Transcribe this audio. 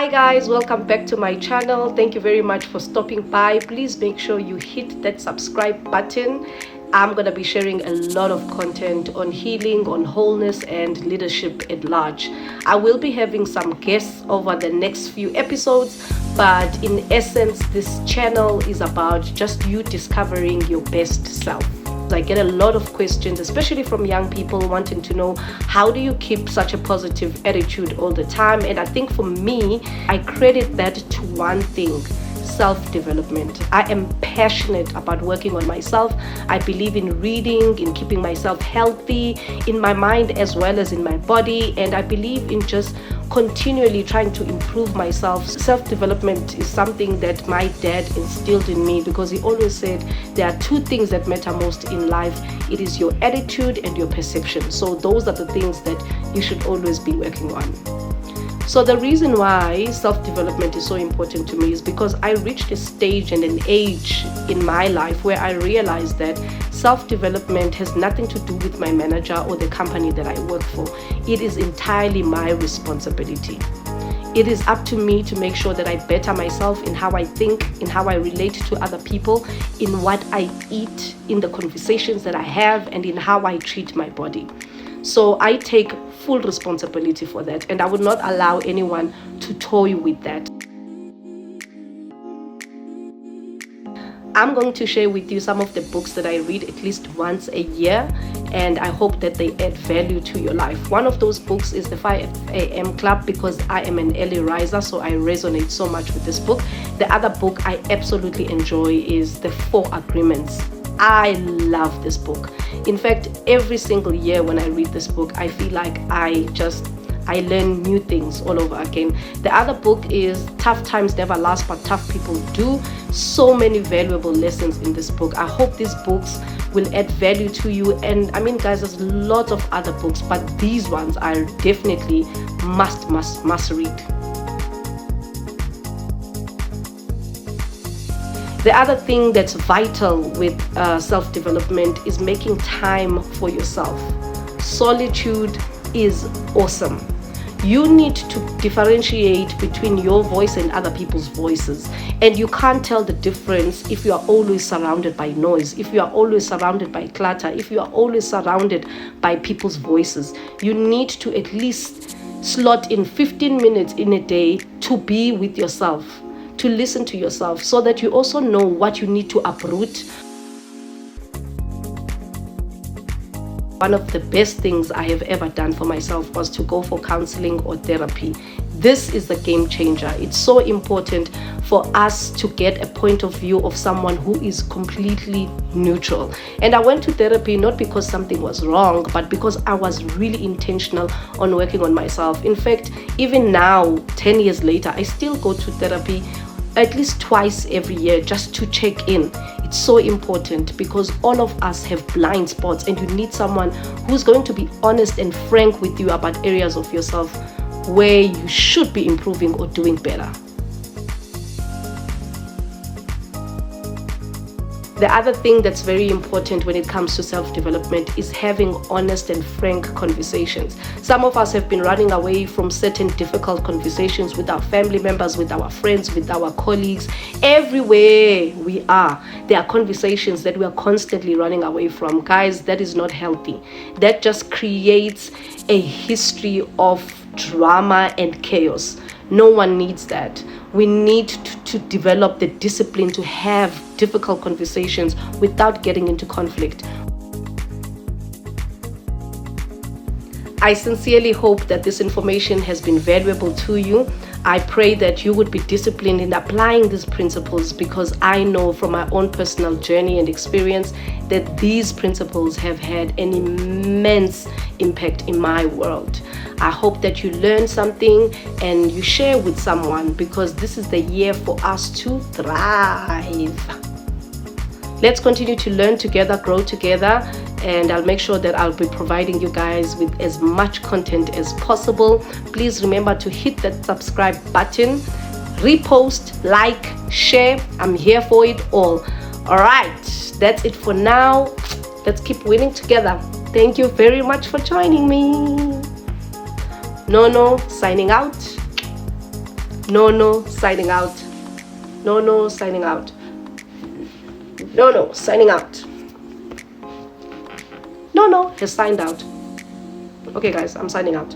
Hi guys, welcome back to my channel. Thank you very much for stopping by. Please make sure you hit that subscribe button. I'm gonna be sharing a lot of content on healing, on wholeness, and leadership at large. I will be having some guests over the next few episodes, but in essence, this channel is about just you discovering your best self. I get a lot of questions, especially from young people, wanting to know how do you keep such a positive attitude all the time. And I think for me, I credit that to one thing: self-development. I am passionate about working on myself. I believe in reading, in keeping myself healthy in my mind as well as in my body, and I believe in just continually trying to improve myself. Self-development is something that my dad instilled in me, because he always said there are two things that matter most in life. It is your attitude and your perception. So those are the things that you should always be working on. So the reason why self-development is so important to me is because I reached a stage and an age in my life where I realized that self-development has nothing to do with my manager or the company that I work for. It is entirely my responsibility. It is up to me to make sure that I better myself in how I think, in how I relate to other people, in what I eat, in the conversations that I have, and in how I treat my body. So I take full responsibility for that, and I would not allow anyone to toy with that. I'm going to share with you some of the books that I read at least once a year, and I hope that they add value to your life. One of those books is the 5 a.m. Club, because I am an early riser, so I resonate so much with this book. The other book I absolutely enjoy is The 4 Agreements. I love this book. In fact, every single year when I read this book, I feel like I learn new things all over again. The other book is Tough Times Never Last, but Tough People Do. So many valuable lessons in this book. I hope these books will add value to you. And I mean, guys, there's lots of other books, but these ones are definitely must read. The other thing that's vital with self-development is making time for yourself. Solitude is awesome. You need to differentiate between your voice and other people's voices. And you can't tell the difference if you are always surrounded by noise, if you are always surrounded by clutter, if you are always surrounded by people's voices. You need to at least slot in 15 minutes in a day to be with yourself, to listen to yourself, so that you also know what you need to uproot. One of the best things I have ever done for myself was to go for counseling or therapy. This is the game changer. It's so important for us to get a point of view of someone who is completely neutral. And I went to therapy not because something was wrong, but because I was really intentional on working on myself. In fact, even now, 10 years later, I still go to therapy at least twice every year just to check in. It's so important, because all of us have blind spots, and you need someone who's going to be honest and frank with you about areas of yourself where you should be improving or doing better. The other thing that's very important when it comes to self-development is having honest and frank conversations. Some of us have been running away from certain difficult conversations with our family members, with our friends, with our colleagues. Everywhere we are, there are conversations that we are constantly running away from. Guys, that is not healthy. That just creates a history of drama and chaos. No one needs that. We need to develop the discipline to have difficult conversations without getting into conflict. I sincerely hope that this information has been valuable to you. I pray that you would be disciplined in applying these principles, because I know from my own personal journey and experience that these principles have had an immense impact in my world. I hope that you learn something and you share with someone, because this is the year for us to thrive. Let's continue to learn together, grow together, and I'll make sure that I'll be providing you guys with as much content as possible. Please remember to hit that subscribe button, repost, like, share. I'm here for it all. All right, that's it for now. Let's keep winning together. Thank you very much for joining me. Nono signing out. No, signing out. No, signing out. No, signing out. No, has signed out. Okay, guys, I'm signing out.